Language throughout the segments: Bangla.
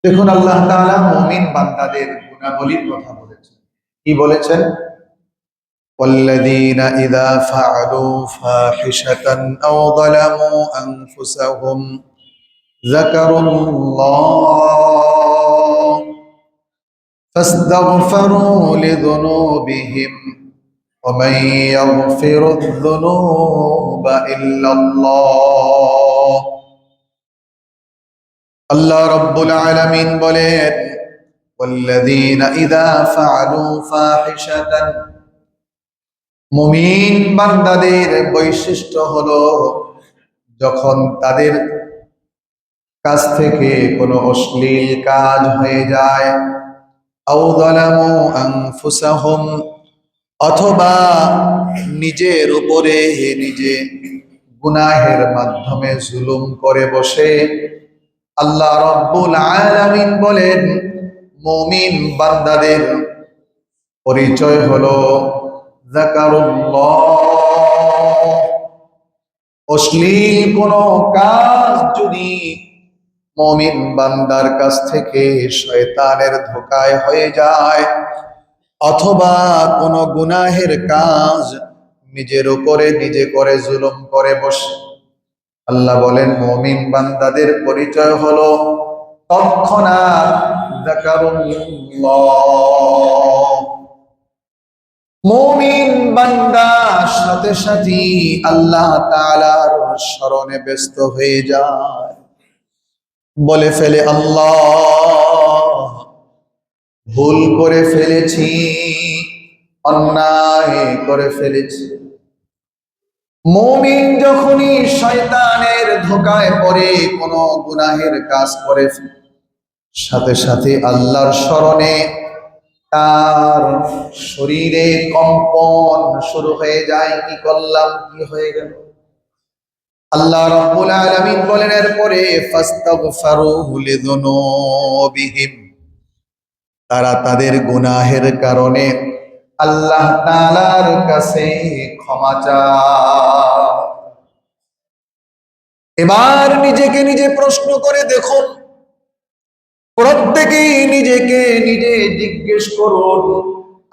দেখুন, আল্লাহ তাআলা মুমিন বান্দাদের গুণাবলীর কথা বলেছেন। কি বলেছেন? والذين إذا فعلوا فاحشة أو ظلموا أنفسهم ذكروا الله فاستغفروا لذنوبهم ومن يغفر الذنوب إلا الله। আল্লাহ রাব্বুল আলামিন বলেন, والذين إذا فعلوا فاحشة, মুমিন বান্দাদের বৈশিষ্ট্য হলো যখন তাদের কাছ থেকে কোনো অশ্লীল কাজ হয়ে যায়, আও যালামু আনফুসাহুম, অথবা নিজের উপরে নিজে গুনাহের মাধ্যমে জুলুম করে বসে। আল্লাহ রাব্বুল আলামিন বলেন, মুমিন বান্দাদের পরিচয় হলো যাকারুল্লাহ। অশ্লীল কোনো কাজ যদি মুমিন বান্দার কাছ থেকে শয়তানের ধোঁকায় হয়ে যায়, অথবা কোনো গুনাহের কাজ নিজের উপরে নিজে করে জুলুম করে বসে, আল্লাহ বলেন মুমিন বান্দাদের পরিচয় হলো তৎক্ষণাৎ যাকারুল্লাহ। মুমিন বান্দা সাথে সাথে আল্লাহ তাআলার স্মরণে ব্যস্ত হয়ে যায়, বলে ফেলে, আল্লাহ, ভুল করে ফেলেছি, অন্যায় করে ফেলেছি। মুমিন যখনই শয়তানের ধোঁকায় পড়ে কোনো গুনাহের কাজ করে, সাথে সাথে আল্লাহর স্মরণে তার শরীরে কম্পন শুরু হয়ে যায়। কি করলাম, কি হয়ে গেল? আল্লাহ রাব্বুল আলামিন বলেন এরপরে, ফাস্তাগফারু লিযুনুবিহিম, তারা তাদের গুনাহের কারণে আল্লাহ তাআলার কাছে ক্ষমা চায়। এবার নিজেকে নিজে প্রশ্ন করে দেখুন, প্রত্যেকেই নিজেকে নিজে জিজ্ঞেস করুন,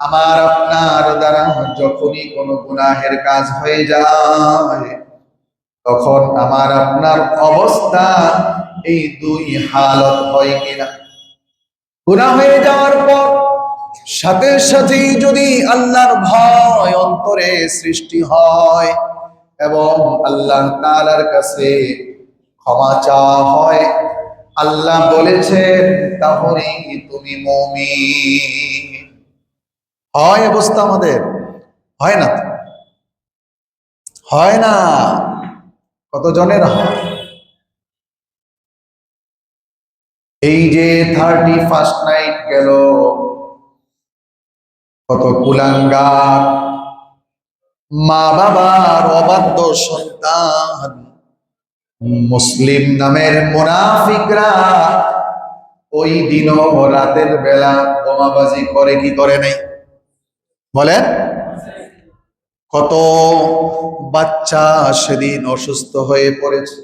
আমার আপনার দ্বারা যখনই কোনো গুনাহের কাজ হয়ে যায়, তখন আমার আপনার অবস্থা এই দুই হালত হয় কিনা? গুনাহ হয়ে যাওয়ার পর সাথে সাথেই যদি আল্লাহর ভয় অন্তরে সৃষ্টি হয় এবং আল্লাহ তাআলার কাছে ক্ষমা চাওয়া হয়, আল্লাহ বলেছেন তাহলে তুমি মুমিন। হয় অবস্থা আমাদের? হয় না তো, হয় না। কতজনের হয়? এই যে 31st নাইট গেল, কত কুলাঙ্গার মা বাবার অবাধ্য সন্তান মুসলিম নামের মুনাফিকরা ওই দিনও রাতের বেলা বোমাবাজি করে কি করে নাই? বলেন। কত বাচ্চা সেদিন অসুস্থ হয়ে পড়েছে,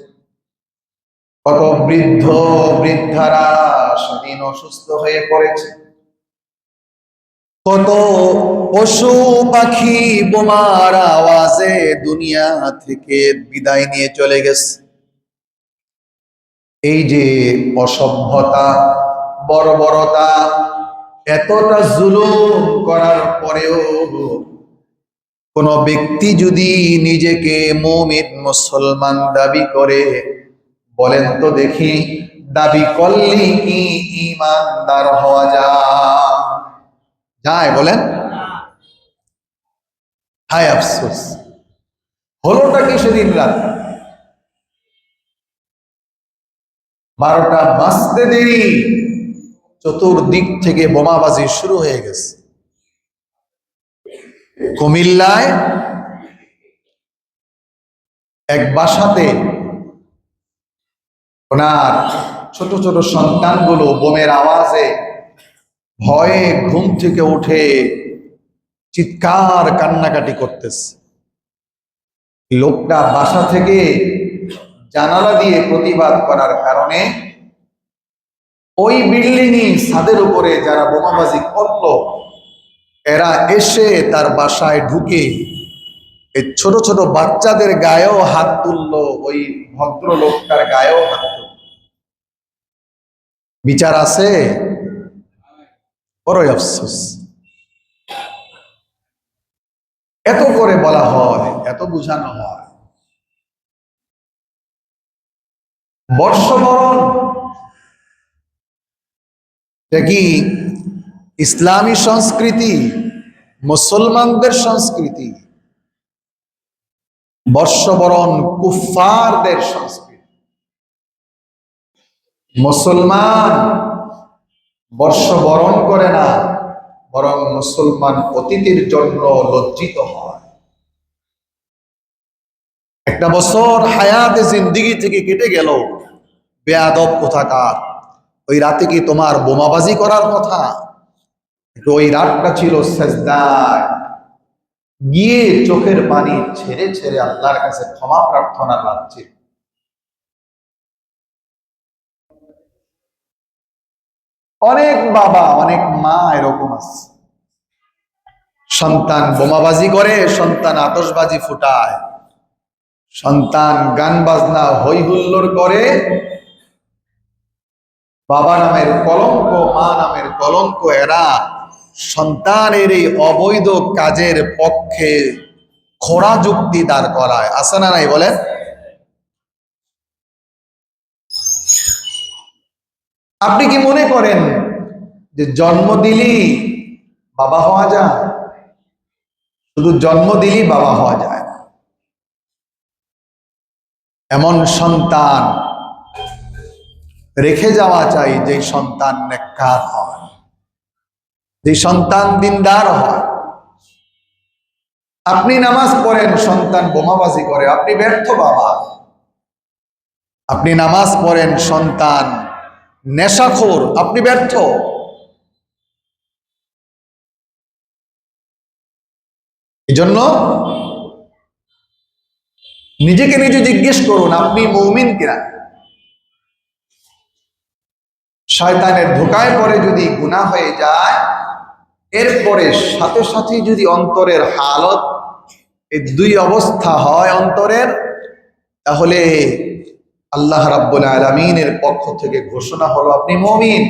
কত বৃদ্ধ বৃদ্ধারা সেদিন অসুস্থ হয়ে পড়েছে, কত পশু পাখি বোমার আওয়াজে দুনিয়া থেকে বিদায় নিয়ে চলে গেছে। এই যে অসভ্যতা, বর্বরতা, এতটা জুলুম করার পরেও কোন ব্যক্তি যদি নিজেকে মুমিন মুসলমান দাবি করে, বলেন তো দেখি, দাবি করলে কি ঈমানদার হওয়া যায়? বলেন। হায় আফসোস, হলোটা কি সেদিন রাত 12টা বাজতে দেরি চতুর্দিক থেকে বোমাবাজি শুরু হয়ে গেছে। কুমিল্লায় এক বাসাতে ওনার ছোট ছোট সন্তানগুলো বোমের আওয়াজে ভয়ে ঘুম থেকে উঠে চিৎকার কান্নাকাটি করতেছে। লোকটা বাসা থেকে জানালা দিয়ে প্রতিবাদ করার কারণে ওই বিল্ডিংই ছাদের উপরে যারা বোমাবাজি করলো, এরা এসে তার বাসায় ঢুকে এই ছোট ছোট বাচ্চাদের গায়েও হাত তুললো, ওই ভদ্রলোকটার গায়েও হাত তুললো। বিচার আছে? বড়ই আফসোস। এত করে বলা হয়, এত বুঝানো হয়, বর্ষবরণ কি ইসলামী সংস্কৃতি, মুসলমানদের সংস্কৃতি? বর্ষবরণ কুফফারদের সংস্কৃতি। মুসলমান বর্ষবরণ করে না, বরং মুসলমান অতিথির জন্য লজ্জিত হয়। একটা বছর হায়াতে জিন্দিগি থেকে কেটে গেল, বেয়াদব কোথাকার, ওই রাতে কি তোমার বোমাবাজি করার কথা? ওই রাতটা ছিল সেজদায় গিয়ে চোখের পানি ছেড়ে ছেড়ে আল্লাহর কাছে ক্ষমা প্রার্থনা রাখছে। অনেক বাবা, অনেক মা এরকম আছে, সন্তান বোমাবাজি করে, সন্তান আতশবাজি ফুটায়, সন্তান গান বাজনা হই হুল্লোড় করে, বাবা নামের কলঙ্ক, মা নামের কলঙ্ক। এরা সন্তানের এই অবৈধ কাজের পক্ষে খোড়া যুক্তি দাঁড় করায়। আছে না নাই বলেন? আপনি কি মনে করেন যে জন্ম দিলেই বাবা হওয়া যায়? শুধু জন্ম দিলেই বাবা হওয়া যায় না। এমন সন্তান রেখে যাওয়া চাই যে সন্তান নেককার হয়, যে সন্তান দিনদার হয়। আপনি নামাজ পড়েন, সন্তান বোমাবাজি করে, আপনি ব্যর্থ বাবা। আপনি নামাজ পড়েন, সন্তান নেশাখোর, আপনি ব্যর্থ। এজন্য নিজেকে নিজে জিজ্ঞেস করুন, আপনি মুমিন কিনা? শয়তানের ধোঁকায় পড়ে যদি গুনাহ হয়ে যায়, এরপরে সাথে সাথে যদি অন্তরের হালত, এই দুই অবস্থা হয় অন্তরের, তাহলে আল্লাহ রাব্বুল আলামিনের পক্ষ থেকে ঘোষণা হলো আপনি মুমিন।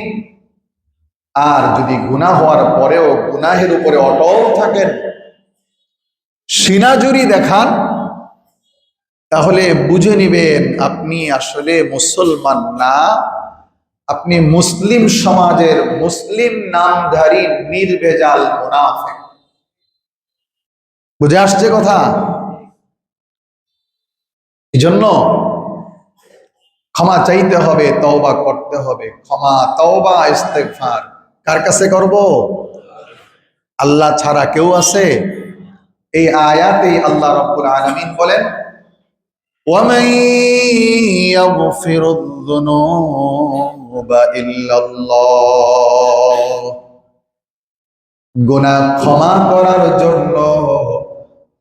আর যদি গুনাহ হওয়ার পরেও গুনাহের উপরে অটল থাকেন, সিনাজুরি দেখান, তাহলে বুঝে নিবেন আপনি আসলে মুসলমান না, আপনি মুসলিম সমাজের মুসলিম নামধারী নির্ভেজাল মুনাফিক। বুঝে আসছে কথা? এই জন্য ক্ষমা চাইতে হবে, তওবা করতে হবে। ক্ষমা, তওবা, ইস্তেগফার কার কাছে করব? আল্লাহ ছাড়া কেউ আছে? এই আয়াতেই আল্লাহ রাব্বুল আলামিন বলেন, ওয়ামান ইয়াগফিরুয-যুনুবা ইল্লাল্লাহ, গুনাহ ক্ষমা করার জন্য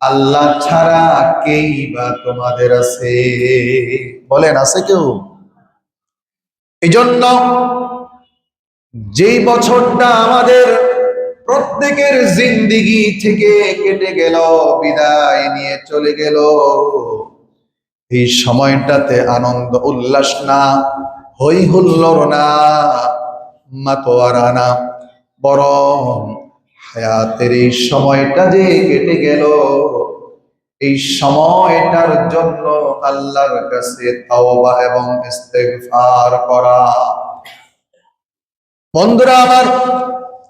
আল্লাহ ছাড়া কেই বা তোমাদের আছে? বলেন, আছে কেউ? এই জন্য যেই বছরটা আমাদের প্রত্যেকের জিন্দিগি থেকে কেটে গেল, বিদায় নিয়ে চলে গেল, এই সময়টাতে আনন্দ উল্লাস না, হই হুল্লোড় না, মাতোয়ারা না, বরং হায়াতের এই সময়টা যে কেটে গেল, এই সময়টার জন্য আল্লাহর কাছে তাওবা এবং ইস্তেগফার করা। বন্ধুরা আমার,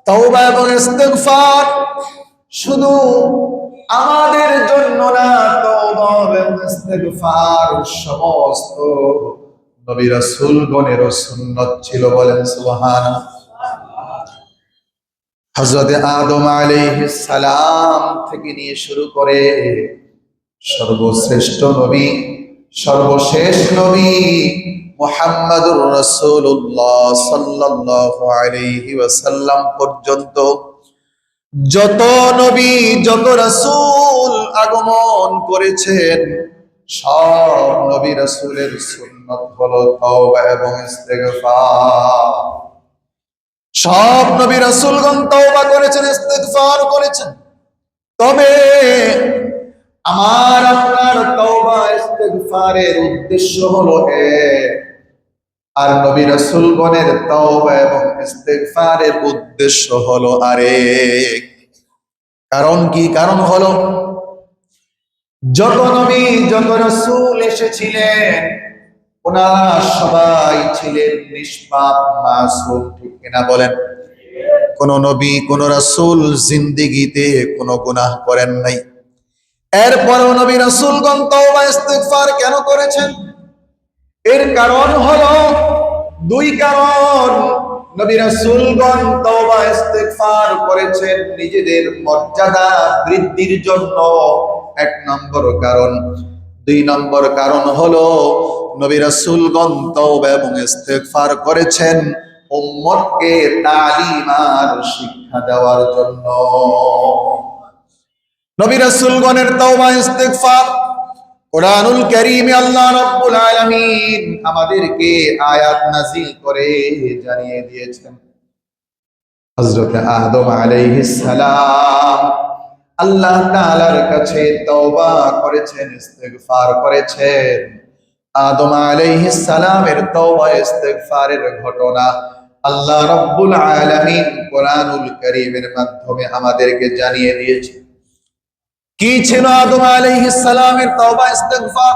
তাওবা এবং ইস্তেগফার শুধু আমাদের জন্য না, তাওবা এবং ইস্তেগফার সমস্ত নবী রাসূলগণের সুন্নাত ছিল। বলেন সুবহানাল্লাহ। হযরত আদম আলাইহিস সালাম থেকে নিয়ে শুরু করে সর্বশ্রেষ্ঠ নবী, সর্বশেষ নবী মুহাম্মাদুর রাসূলুল্লাহ সাল্লাল্লাহু আলাইহি ওয়াসাল্লাম পর্যন্ত যত নবী, যত রাসূল আগমন করেছেন, সব নবী রাসূলের সুন্নাত হলো তাওবা এবং ইস্তেগফার। সব নবী রাসূলগণ তওবা করেছেন, ইস্তিগফার করেছেন। তবে আমার আপনার তওবা ইস্তিগফারের উদ্দেশ্য হলো এক, আর নবী রাসূলগণের তওবা এবং ইস্তিগফারের উদ্দেশ্য হলো আরেক। কারণ কি? কারণ হলো যত নবী যত রাসূল এসেছিলেন ওনারা সবাই ছিলেন নিষ্পাপ মাসুম, ঠিক কিনা বলেন? কোন নবী কোন রাসূল জিন্দেগিতে কোনো গুনাহ করেন নাই। এরপরও নবী রাসূলগণ তওবা ইস্তিগফার কেন করেছেন? এর কারণ হলো দুই কারণ। নবী রাসূলগণ তওবা ইস্তিগফার করেছেন নিজেদের মর্যাদা বৃদ্ধির জন্য, এক নম্বর কারণ। দুই নম্বর কারণ হলো নবী রাসূলগণ তওবা এবং ইস্তিগফার করেছেন উম্মতকে তালিম আর শিক্ষা দেওয়ার জন্য। নবী রাসূলগণের তওবা ইস্তিগফার কোরআনুল কারীমে আল্লাহ রাব্বুল আলামিন আমাদেরকে আয়াত নাযিল করে জানিয়ে দিয়েছেন। হযরত আদম আলাইহিস সালাম আল্লাহ তাআলার কাছে তওবা করেছেন, ইস্তিগফার করেছেন। আদম আলাইহিস সালামের তওবা ইস্তিগফারের ঘটনা আল্লাহ রাব্বুল আলামিন কোরআনুল কারীমের মাধ্যমে আমাদেরকে জানিয়ে দিয়েছেন। কি ছিল আদম আলাইহিস সালামের তওবা ইস্তিগফার?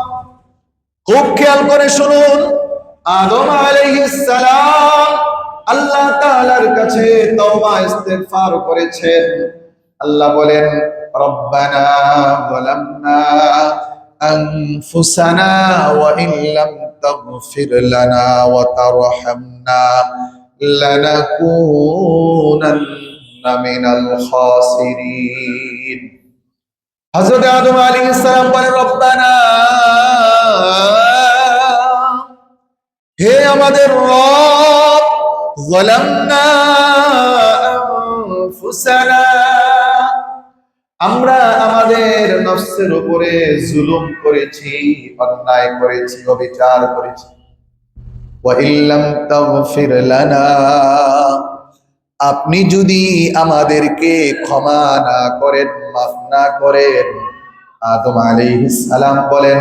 খুব খেয়াল করে শুনুন। আদম আলাইহিস সালাম আল্লাহ তাআলার কাছে তওবা ইস্তিগফার করেছেন। আল্লাহ বলেন, রব্বানা যালামনা আনফুসানা ওয়া ইন লাম তাগফির লানা ওয়া তারহামনা লানাকুনান্না মিনাল খাসিরিন। হযরত আদম আলাইহিস সালাম বলেন, রব্বানা, হে আমাদের রব, যালামনা আনফুসানা, আমরা আমাদের নফসের উপরে জুলুম করেছি, অন্যায় করেছি, অবিচার করেছি। ওয়া ইল্লাম তাগফির লানা, আপনি যদি আমাদেরকে ক্ষমা না করেন, মাফ না করেন, আদম আলাইহিস সালাম বলেন,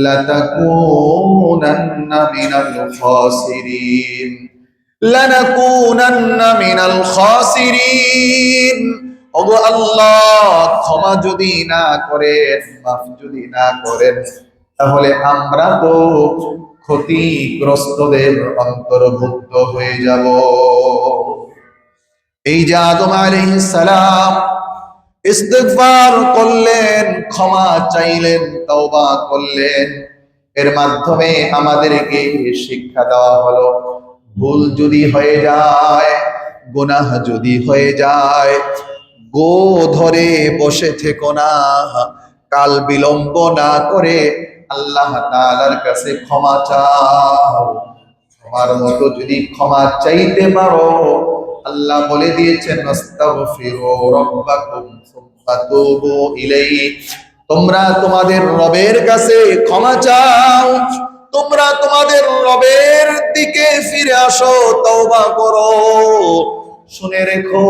লাতাকুনান্না মিনাল খাসিরিন, লানাকুনান্না মিনাল খাসিরিন। ওগো আল্লাহ, ক্ষমা যদি না করেন, মাফ যদি না করেন, তাহলে আমরা তো ক্ষতিগ্রস্তদের অন্তর্ভুক্ত হয়ে যাব। এই যে আদম আলাইহিস সালাম ইস্তিগফার করলেন, ক্ষমা চাইলেন, তওবা করলেন, এর মাধ্যমে আমাদেরকে শিক্ষা দেওয়া হলো ভুল যদি হয়ে যায়, গুনাহ যদি হয়ে যায়, গো ধরে বসে থেকো না, কাল বিলম্ব না করে আল্লাহ তাআলার কাছে ক্ষমা চাও। তোমার মতো যদি ক্ষমা চাইতে পারো, আল্লাহ বলে দিয়েছেন, আস্তাগফিরু রাব্বাকুম সুম্মা তুবু ইলাইহি, তোমরা তোমাদের রবের কাছে ক্ষমা চাও, তোমরা তোমাদের রবের দিকে ফিরে আসো, তওবা করো। শুনে রেখো,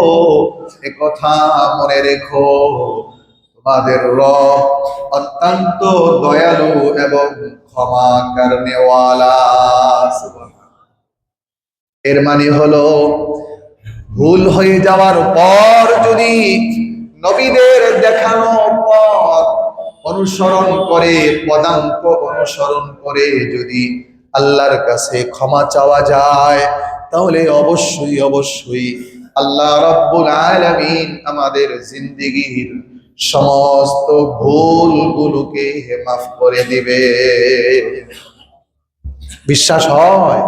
এ কথা মনে রেখো, তোমাদের রব অত্যন্ত দয়ালু এবং ক্ষমা করনেওয়ালা। এর মানে হলো ভুল হয়ে যাওয়ার পর যদি নবীদের দেখানো পথ অনুসরণ করে, পদাঙ্ক অনুসরণ করে যদি আল্লাহর কাছে ক্ষমা চাওয়া যায়, তাহলে অবশ্যই অবশ্যই আল্লাহ রাব্বুল আলামিন আমাদের জিন্দেগীর সমস্ত ভুলগুলোকে মাফ করে দিবে। বিশ্বাস হয়?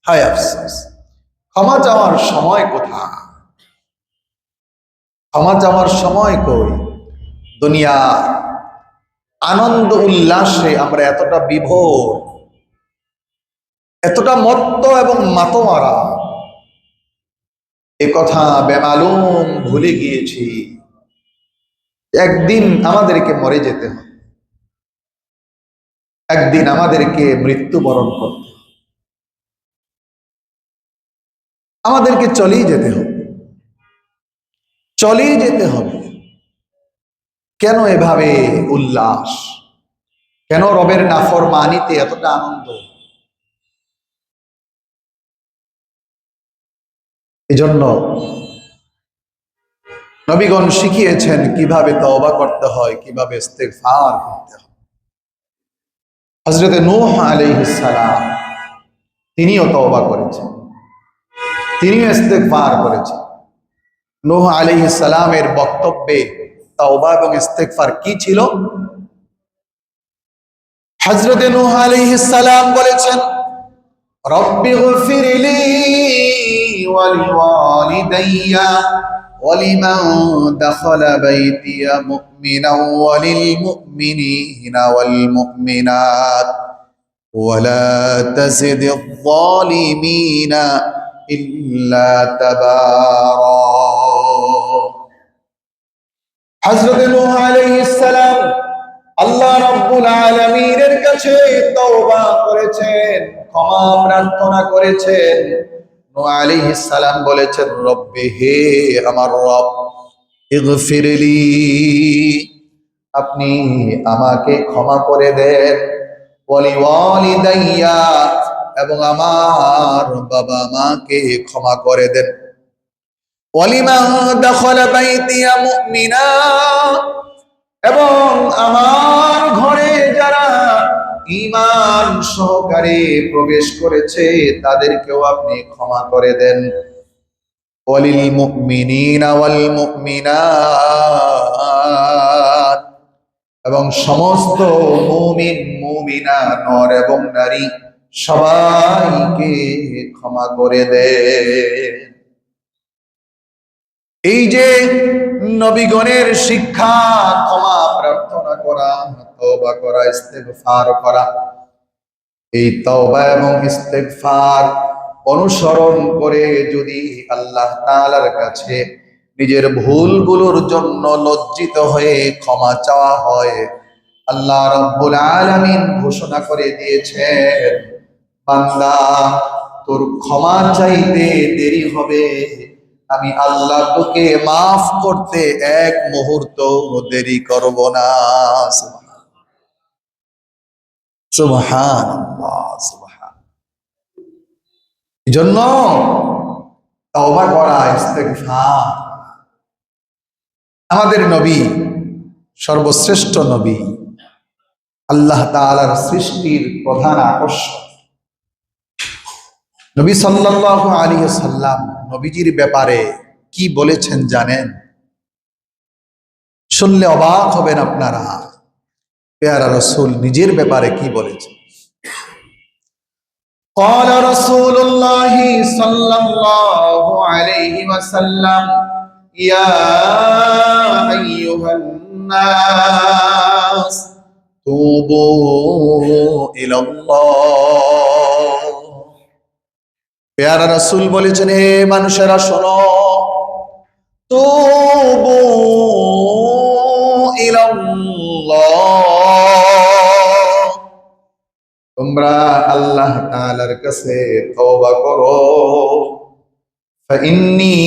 হায় আফসোস, ক্ষমা চাওয়ার সময় কোথায়? ক্ষমা চাওয়ার সময় কই? দুনিয়া আনন্দ উল্লাসে আমরা এতটা বিভোর, এতটা মত্ত এবং মাতোয়ারা, এ কথা বেমালুম ভুলে গিয়েছি একদিন আমাদেরকে মরে যেতে হবে, একদিন আমাদেরকে মৃত্যুবরণ করতে হবে। আমাদেরকে চলেই যেতে হবে, চলেই যেতে হবে। কেন এভাবে উল্লাস? কেন রবের নাফরমানিতে এতটা আনন্দ? এজন্য নবীগণ শিখিয়েছেন কিভাবে তওবা করতে হয়, কিভাবে ইস্তেগফার করতে হয়। হযরতে নূহ আলাইহিস সালাম তিনিও তওবা করেছেন, তিনিও ইস্তেগফার করেছেন। নূহ আলাইহিস সালামের বক্তব্যে তওবা এবং ইস্তেগফার কি ছিল? হযরতে নূহ আলাইহিস সালাম বলেছেন, রব্বিগফিরলি ওয়া লিওয়ালিদাইয়া ওয়া লিমান দাখালা বাইতিয়া মুমিনান ওয়া লিল মুমিনিনা ওয়াল মুমিনাত ওয়া লা তাজিদিয যালিমিনা ইল্লা তাবারা। হযরতে নূহ আলাইহিস সালাম আল্লাহ রাব্বুল আলামিনের কাছে তওবা করেছেন, ক্ষমা প্রার্থনা করেছেন। নূহ আলাইহিস সালাম বলেছেন, রব্বি, হে আমার রব, ইগফিরলি, আপনি আমাকে ক্ষমা করে দেন, ওয়ালি ওয়ালিদাইয়া, এবং আমার বাবা মাকে ক্ষমা করে দেন, ওয়ালিমান দাখালা বাইতিয়া মুমিনা, এবং আমার ঘরে যারা ঈমান সহকারে প্রবেশ করেছে তাদেরকেও আপনি ক্ষমা করে দেন, ওয়ালিল মুমিনিনা ওয়াল মুমিনাত, এবং সমস্ত মুমিন মুমিনা নর এবং নারী সবাইকে ক্ষমা করে দেন। এই যে নবীগণের শিক্ষা, ক্ষমা প্রার্থনা করা, তওবা করা, ইস্তেগফার করা, এই তওবা এবং ইস্তেগফার অনুসরণ করে যদি আল্লাহ তাআলার কাছে নিজের ভুলগুলোর জন্য লজ্জিত হয়ে ক্ষমা চাওয়া হয়, আল্লাহ রাব্বুল আলামিন ঘোষণা করে দিয়েছেন, বান্দা, তোর ক্ষমা চাইতে দেরি হবে, আমি আল্লাহ তোকে মাফ করতে এক মুহূর্ত দেরি করব না। সুবহানাল্লাহ, সুবহান। এজন্য তওবা করা, ইস্তেগফার। আমাদের নবী সর্বশ্রেষ্ঠ নবী, আল্লাহ তাআলার সৃষ্টির প্রধান আকর্ষণ। নবী সাল্লাল্লাহু আলাইহি ওয়াসাল্লাম নবীজির ব্যাপারে কি বলেছেন জানেন? শুনলে অবাক হবেন আপনারা। পেয়ারা রাসূল নিজের ব্যাপারে কি বলেছেন? قال رسول الله صلى الله عليه وسلم يا أيها الناس توبوا إلى الله। পেয়ারা রাসূল বলেছেন, হে মানুষেরা শোনো, তুবু ইলাল্লাহ, তোমরা আল্লাহ তাআলার কাছে তওবা করো। ফাইন্নী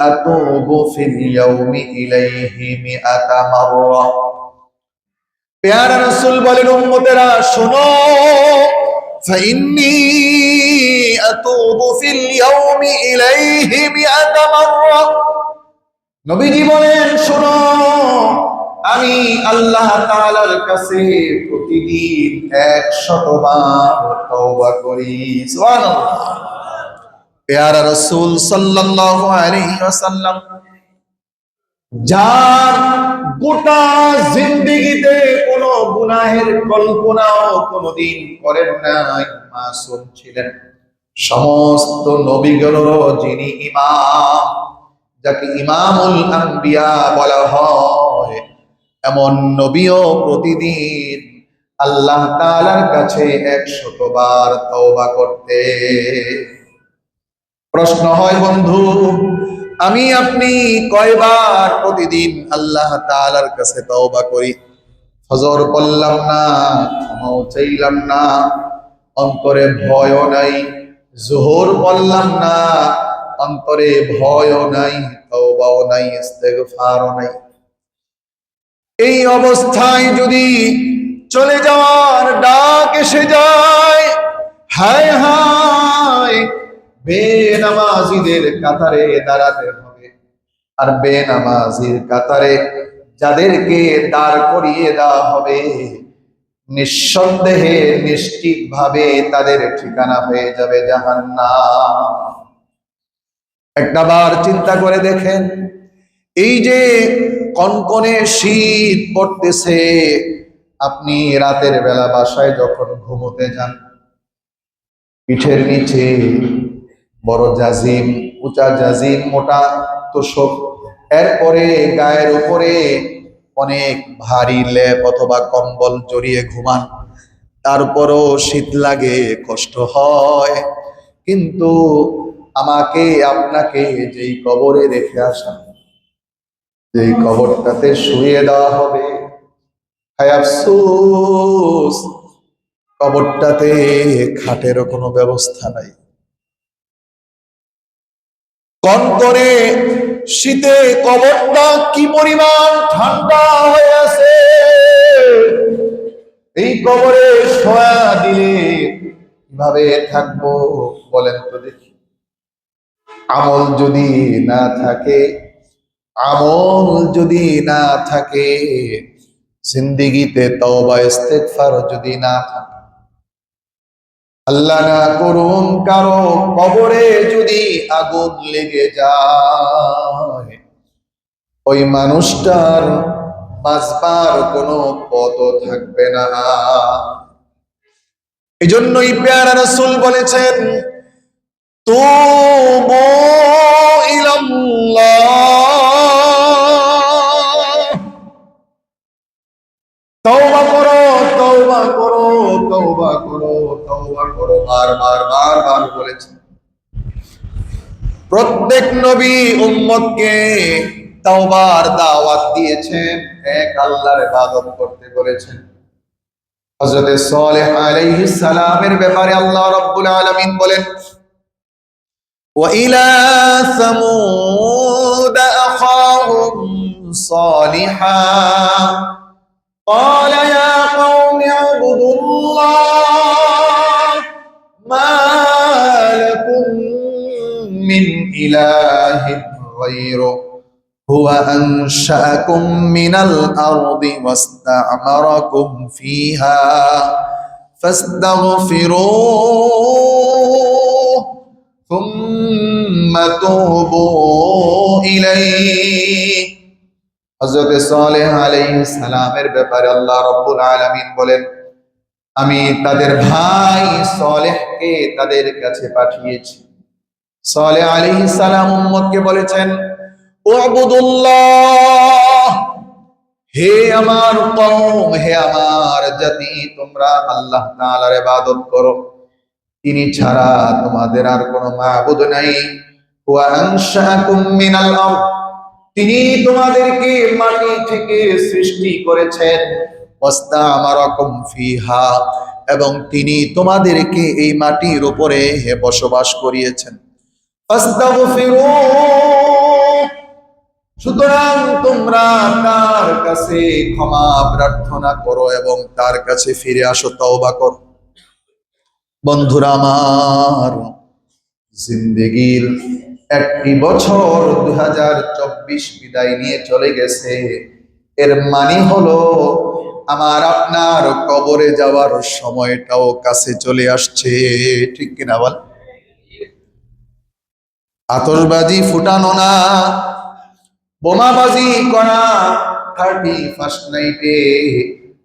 আতুবু ফিল ইয়াউমি ইলাইহি মিআতা মাররা। পেয়ারা রাসূল বলেন, উম্মতেরা শোনো, ফাইন্নী আতুবু ফিল ইয়াউমি ইলাইহি মিআতা মাররা। নবীজি বলেন, শোনো, আমি আল্লাহ তাআলার কাছে প্রতিদিন 100 বার তওবা করি। সুবহানাল্লাহ। পেয়ারা রাসূল সাল্লাল্লাহু আলাইহি ওয়াসাল্লাম যার গোটা জিন্দেগিতে কোনো গুনাহের কল্পনাও কোনোদিন করেন নাই, মাসুম ছিলেন, সমস্ত নবীগণেরও যিনি ইমাম, যাকে ইমামুল আম্বিয়া বলা হয়, এমন নবীও প্রতিদিন আল্লাহ তাআলার কাছে 100 বার তওবা করতে। প্রশ্ন হয়, বন্ধু, আমি আপনি কয়বার প্রতিদিন আল্লাহ তাআলার কাছে তওবা করি? ফজর পড়লাম না, ক্ষমাও চাইলাম না, অন্তরে ভয়ও নাই। যোহর পড়লাম না, অন্তরে ভয়ও নাই, তওবাও নাই, ইস্তেগফারও নাই। এই অবস্থায় যদি চলে যাওয়ার ডাক এসে যায়, হায় হায়, বেনামাজিদের কাতারে দাঁড়াতে হবে। আর বেনামাজির কাতারে যাদেরকে দাঁড় করিয়ে দেওয়া হবে, নিঃসন্দেহে নিশ্চিত ভাবে তাদের ঠিকানা হয়ে যাবে জাহান্নাম। একটাবার চিন্তা করে দেখেন, এই যে কনকনে শীত পড়তেছে, আপনি রাতের বেলা বাসায় যখন ঘুমোতে যান, পিঠের নিচে বড় জাজিম, উঁচা জাজিম, মোটা তোশক, এরপরে গায়ের উপরে অনেক ভারী লেপ অথবা কম্বল জড়িয়ে ঘুমান, তারপরও শীত লাগে, কষ্ট হয়। কিন্তু আমাকে আপনাকে যেই কবরে রেখে আসা, যেই কবরটাতে শুয়ে দেওয়া হবে, হায় আফসোস, কবরটাতে খাটেরও কোনো ব্যবস্থা নাই। কনকনে শীতে কবরটা কি পরিমাণ ঠান্ডা হয়ে আছে। এই কবরে শোয়া দিলে কিভাবে থাকবো বলেন তো দেখি। আমল যদি না থাকে, আমল যদি না থাকে, জিন্দেগিতে তওবা ইস্তেগফার যদি না থাকে, আল্লাহ না করুন কারো কবরে যদি আগুন লেগে যায়, ওই মানুষটার বাঁচবার কোনো পথও থাকবে না। এই জন্যই পেয়ারা রাসূল বলেছেন, তুবু ইলাল্লাহ, তওবা করো, তওবা করো, তওবা করো, তওবা করো, বারবার বারবার বলেছেন। প্রত্যেক নবী উম্মতকে তওবার দাওয়াত দিয়েছেন, এক আল্লাহর ইবাদত করতে বলেছেন। হযরত সালেহ আলাইহিস সালামের ব্যাপারে আল্লাহ রাব্বুল আলামিন বলেন, ওয়া ইলা সামুদ আখাহুম সালিহা قال يا قوم اعبدوا الله ما لكم من إله غيره هو أنشأكم من الأرض واستعمركم فيها فاستغفروه ثم توبوا إليه। হযরত সালেহ আলাইহিস সালামের ব্যাপারে আল্লাহ রাব্বুল আলামিন বলেন, আমি তাদের ভাই সালেহকে তাদের কাছে পাঠিয়েছি। সালেহ আলাইহিস সালাম উম্মতকে বলেছেন, উবুদুল্লাহ, হে আমার কওম, হে আমার জাতি, তোমরা আল্লাহ তাআলার ইবাদত করো, তিনি ছাড়া তোমাদের আর কোনো মাবুদ নাই। ওয়া আনশাকুম মিনাল আরদ, তিনি তোমাদেরকে মাটি থেকে সৃষ্টি করেছেন। ওয়াস্তামারাকুম ফিহা, এবং তিনি তোমাদেরকে এই মাটির উপরে বসবাস করিয়েছেন। ফাস্তাগফিরু, সুতরাং তোমরা তার কাছে ক্ষমা প্রার্থনা করো এবং তার কাছে ফিরে আসো, তওবা করো। বন্ধুরা আমার, জিন্দেগির একটি বছর 2024 বিদায় নিয়ে চলে গেছে। এর মানে হলো আমার আপনার কবরে যাওয়ার সময়টাও কাছে চলে আসছে, ঠিক কিনা বল? আতশবাজি ফুটানো না, বোমাবাজি করা, 31st নাইটে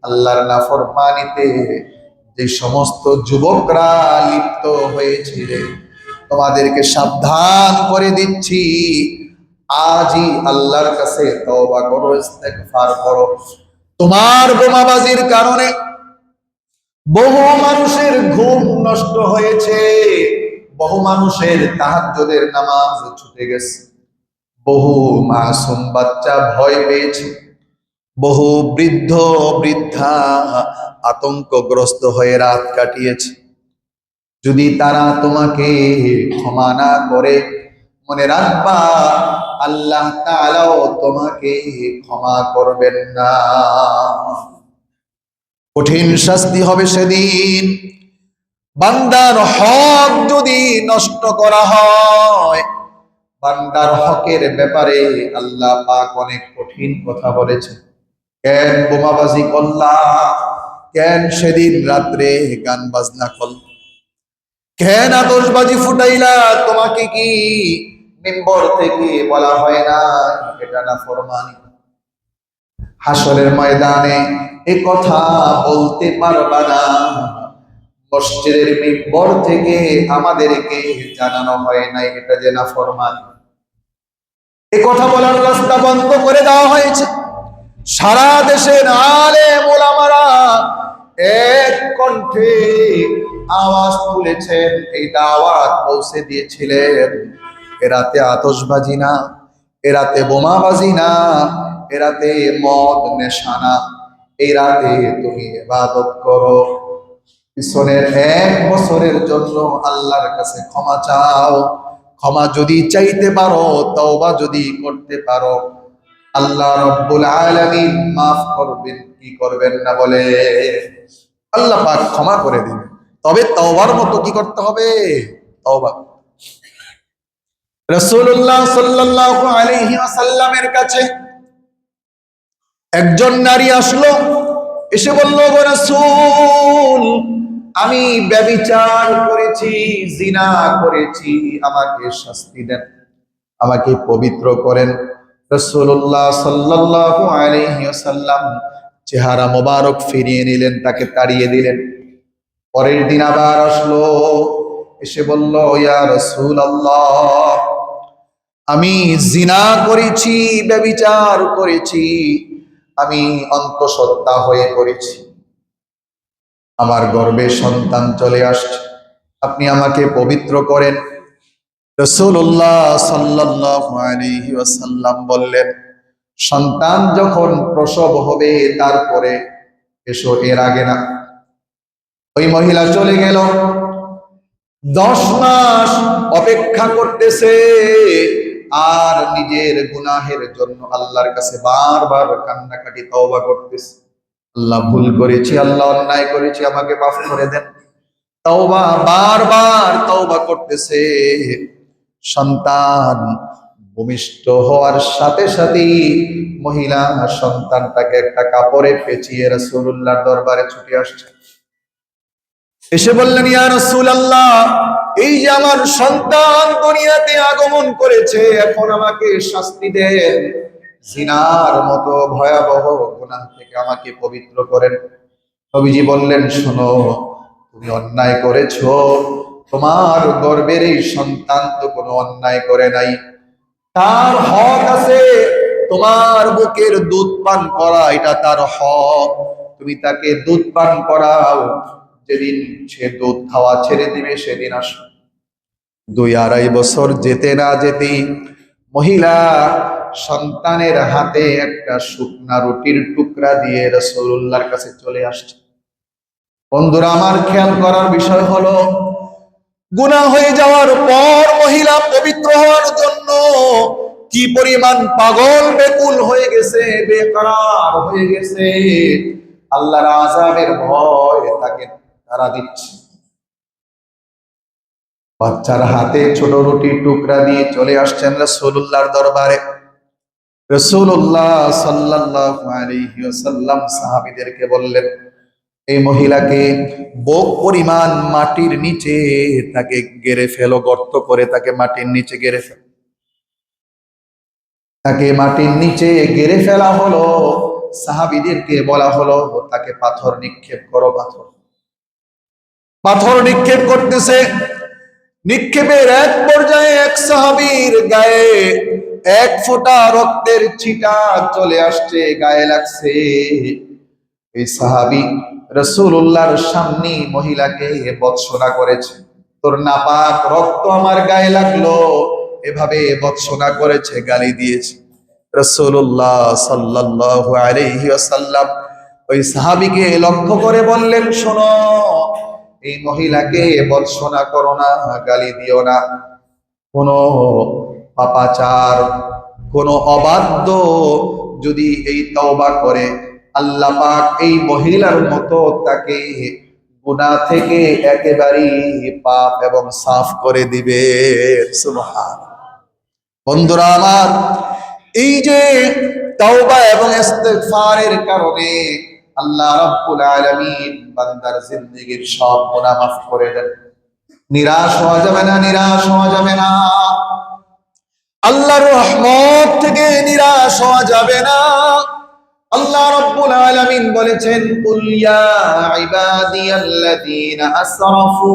আল্লাহর নাফরমানিতে যে সমস্ত যুবকরা লিপ্ত হয়েছিল, তোমাদেরকে সাবধান করে দিচ্ছি, আজই আল্লাহর কাছে তওবা করো, ইস্তেগফার করো। তোমার বোমাবাজির কারণে বহু মানুষের ঘুম নষ্ট হয়েছে, বহু মানুষের তাহাজ্জুদের নামাজ ছুটে গেছে, বহু মাসুম বাচ্চা ভয় পেয়েছে, বহু বৃদ্ধ বৃদ্ধা আতঙ্কগ্রস্ত হয়ে রাত কাটিয়েছে। যদি তারা তোমাকে ক্ষমা না করে, মনে রাখবা আল্লাহ তাআলাও তোমাকে ক্ষমা করবেন না। কঠিন শাস্তি হবে সেদিন। বান্দার হক যদি নষ্ট করা হয়, বান্দার হকের ব্যাপারে আল্লাহ পাক অনেক কঠিন কথা বলেছেন। কেন বোমাবাজি করলা? কেন সেদিন রাত্রে গান বাজনা করলা? কেন আতশবাজি ফুটাইলা? তোমাকে কি মিম্বর থেকে বলা হয় না এটা না ফরমানি? হাসরের ময়দানে এ কথা বলতে পারবা না, মসজিদের মিম্বর থেকে আমাদেরকে জানানো হয় নাই এটা যে না ফরমানি। এ কথা বলার রাস্তা বন্ধ করে দেওয়া হয়েছে। সারা দেশের আলেম ওলামারা এক কণ্ঠে আওয়াজ তুলেছেন, এই দাওয়াত পৌঁছে দিয়েছিলেন। এ রাতে আতশবাজি না, এ রাতে বোমাবাজি না, এ রাতে মদ নেশা না, এই রাতে তুমি ইবাদত করো। পিছনের 1 বছরের জন্য আল্লাহর কাছে ক্ষমা চাও। ক্ষমা যদি চাইতে পারো, তওবা যদি করতে পারো, আল্লাহ রাব্বুল আলামিন মাফ করবেন, কি করবেন না বলে? আল্লাহ পাক ক্ষমা করে দিবেন। তবে তওবার মতো কি করতে হবে? তওবা। রাসূলুল্লাহ সাল্লাল্লাহু আলাইহি ওয়াসাল্লামের কাছে একজন নারী আসলো, এসে বলল, গো রাসূল, আমি ব্যভিচার করেছি, জিনা করেছি, আমাকে শাস্তি দেন, আমাকে পবিত্র করেন। রাসূলুল্লাহ সাল্লাল্লাহু আলাইহি ওয়াসাল্লাম চেহারা মোবারক ফিরিয়ে নিলেন, তাকে তাড়িয়ে দিলেন। পরের দিন আবার আসলো, এসে বলল, ইয়া রাসূলুল্লাহ, আমি জিনা করেছি, ব্যভিচার করেছি, আমি অন্তঃসত্ত্বা হয়ে পড়েছি, আমার গর্ভে সন্তান চলে আসছে, আপনি আমাকে পবিত্র করেন। রাসূলুল্লাহ সাল্লাল্লাহু আলাইহি ওয়াসাল্লাম বললেন, সন্তান যখন প্রসব হবে তারপরে এসো, এর আগে না। ওই মহিলা চলে গেল। 10 মাস অপেক্ষা করতেছে আর নিজের গুনাহের জন্য আল্লাহর কাছে বারবার কান্নাকাটি তওবা করতেছে। আল্লাহ ভুল করেছি, আল্লাহ অন্যায় করেছি, আমাকে মাফ করে দেন। তওবা, বারবার তওবা করতেছে। সন্তান ভূমিষ্ঠ হওয়ার সাথে সাথেই মহিলা সন্তানটাকে একটা কাপড়ে পেঁচিয়ে রাসূলুল্লাহর দরবারে ছুটে আসছে। এসে বললেন, ইয়া রাসূলুল্লাহ, এই যে আমার সন্তান দুনিয়াতে আগমন করেছে, এখন আমাকে শাস্তি দেন, জিনার মতো ভয়াবহ গুনাহ থেকে আমাকে পবিত্র করেন। নবীজি বললেন, শোনো, তুমি অন্যায় করেছো, তোমার গর্ভের এই সন্তান তো কোনো অন্যায় করে নাই, তার হক আছে তোমার বুকের দুধ পান করা, এটা তার হক, তুমি তাকে দুধ পান করাও। যেদিন সে দুধ খাওয়া ছেড়ে দিবে সেদিন আসো। 2-2.5 বছর যেতে না যেতেই মহিলা সন্তানের হাতে একটা শুকনা রুটির টুকরা দিয়ে রাসূলুল্লাহর কাছে চলে আসছে। বন্ধুরা আমার, খেয়াল করার বিষয় হলো, গুনাহ হয়ে যাওয়ার পর মহিলা পবিত্র হওয়ার জন্য কি পরিমাণ পাগল বেকুল হয়ে গেছে, বেকরার হয়ে গেছে। আল্লাহর আযাবের ভয় তাকে তাড়া দিচ্ছে। বাচ্চার হাতে ছোট রুটির টুকরা দিয়ে চলে আসছেন রাসূলুল্লাহর দরবারে। রাসূলুল্লাহ সাল্লাল্লাহু আলাইহি ওয়াসাল্লাম সাহাবীদেরকে বললেন, এই মহিলাকে বুক পরিমাণ মাটির নিচে তাকে গেড়ে ফেলো, গর্ত করে তাকে মাটির নিচে গেড়ে ফেলো। তাকে মাটির নিচে গেড়ে ফেলা হলো। সাহাবীদেরকে বলা হলো, তাকে পাথর নিক্ষেপ করো। পাথর নিক্ষেপ করতেছে। নিক্ষেপের এক পর্যায়ে এক সাহাবীর গায়ে 1 ফোঁটা রক্তের ছিটা চলে আসছে, গায়ে লাগছে। এই সাহাবী রাসূলুল্লাহর সামনে মহিলাকে ভর্ৎসনা করেছে, তোর নাপাক রক্ত আমার গায়ে লাগলো, এভাবে ভর্ৎসনা করেছে, গালি দিয়েছে। রাসূলুল্লাহ সাল্লাল্লাহু আলাইহি ওয়াসাল্লাম ওই সাহাবীকে লক্ষ্য করে বললেন, শোনো, এই মহিলাকে ভর্ৎসনা করো না, গালি দিও না। শোনো, পাপাচার, কোন অবাধ্য যদি এই তওবা করে, আল্লাহ পাক এই মহিলার মতো তাকে গুনাহ থেকে একেবারেই পাপ এবং সাফ করে দিবে। সুবহানাল্লাহ। বন্ধুরা আমার, এই যে তাওবা এবং ইস্তিগফারের কারণে আল্লাহ রাব্বুল আলামিন বান্দার জিন্দেগীর সব গুনাহ মাফ করে দেন। নিরাশ হওয়া যাবে না, নিরাশ হওয়া যাবে না। আল্লাহর রহমত থেকে নিরাশ হওয়া যাবে না। আল্লাহ রাব্বুল আলামিন বলেছেন, কুল ইয়া ইবাদিয়াল্লাযীনা আসরাফু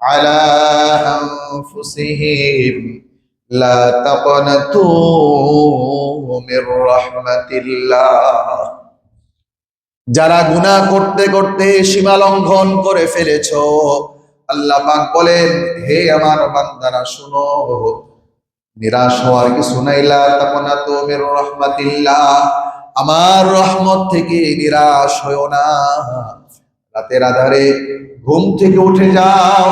আলা আনফুসিহিম লা তাকনাতু মির রাহমাতিল্লাহ। যারা গুনাহ করতে করতে সীমা লঙ্ঘন করে ফেলেছো, আল্লাহ পাক বলেন, হে আমার বান্দারা শুনো, নিরাশ হওয়ার কিছু নাই। লা তাকনাতু মির রাহমাতিল্লাহ, আমার রহমত থেকে নিরাশ হয়ো না। রাতের আধারে ঘুম থেকে উঠে যাও,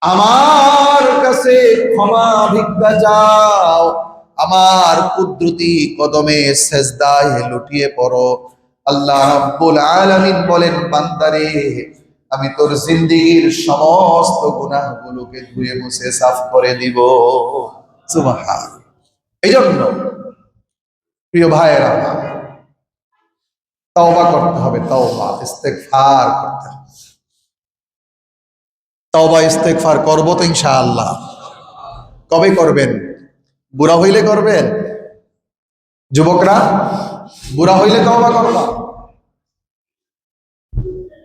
আমার কাছে ক্ষমা ভিক্ষা চাও, আমার কুদরতি কদমে সেজদায় লুটিয়ে পড়ো। আল্লাহ রাব্বুল আলামিন বলেন, বান্দারে, আমি তোর জিন্দেগীর সমস্ত গুনাহগুলোকে ধুয়ে মুছে সাফ করে দিব। সুবহান। এই জন্য প্রিয় ভাইয়েরা, তওবা করতে হবে, তওবা ইস্তেগফার করতে হবে। তওবা ইস্তেগফার করবো তো ইনশাআল্লাহ। কবে করবেন? বুড়া হইলে করবেন? যুবকরা, বুড়া হইলে তওবা করবা?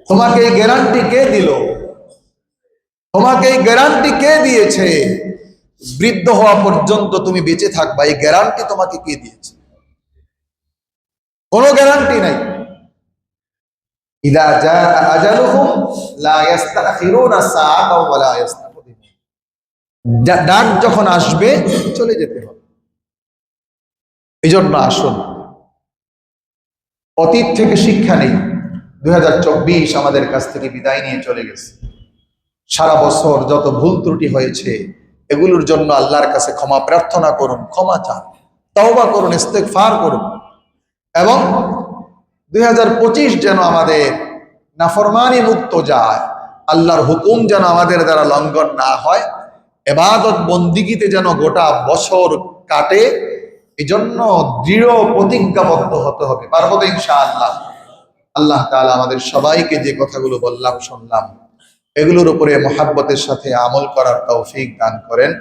তোমাকে এই গ্যারান্টি কে দিল? তোমাকে এই গ্যারান্টি কে দিয়েছে? বৃদ্ধ হওয়া পর্যন্ত তুমি বেঁচে থাকবা, এই গ্যারান্টি তোমাকে কে দিয়েছে? কোনো গ্যারান্টি নাই। ইদা জা আজালুহুম লা ইস্তাখিরুনা সাআতাও ওয়া লা ইস্তাকদিমুন। ডাক যখন আসবে চলে যেতে হবে। এই জন্য আসুন, অতীত থেকে শিক্ষা নেই। 2024 আমাদের কাছ থেকে বিদায় নিয়ে চলে গেছে। সারা বছর যত ভুল ত্রুটি হয়েছে, এগুলোর জন্য আল্লাহর কাছে ক্ষমা প্রার্থনা করুন, ক্ষমা চান, তওবা করুন, ইস্তেগফার করুন। এবং 2025 যেন আমাদের নাফরমানি মুক্ত যায়, আল্লাহর হুকুম যেন আমাদের দ্বারা লঙ্ঘন না হয়, ইবাদত বন্দিগিতে যেন গোটা বছর কাটে। এই জন্য দৃঢ় প্রতিজ্ঞাবদ্ধ হতে হবে। পারবো তো ইনশাআল্লাহ? আল্লাহ তাআলা আমাদের সবাইকে যে কথাগুলো বললাম, শুনলাম, এগুলোর উপরে মুহাব্বতের সাথে আমল করার তৌফিক দান করেন।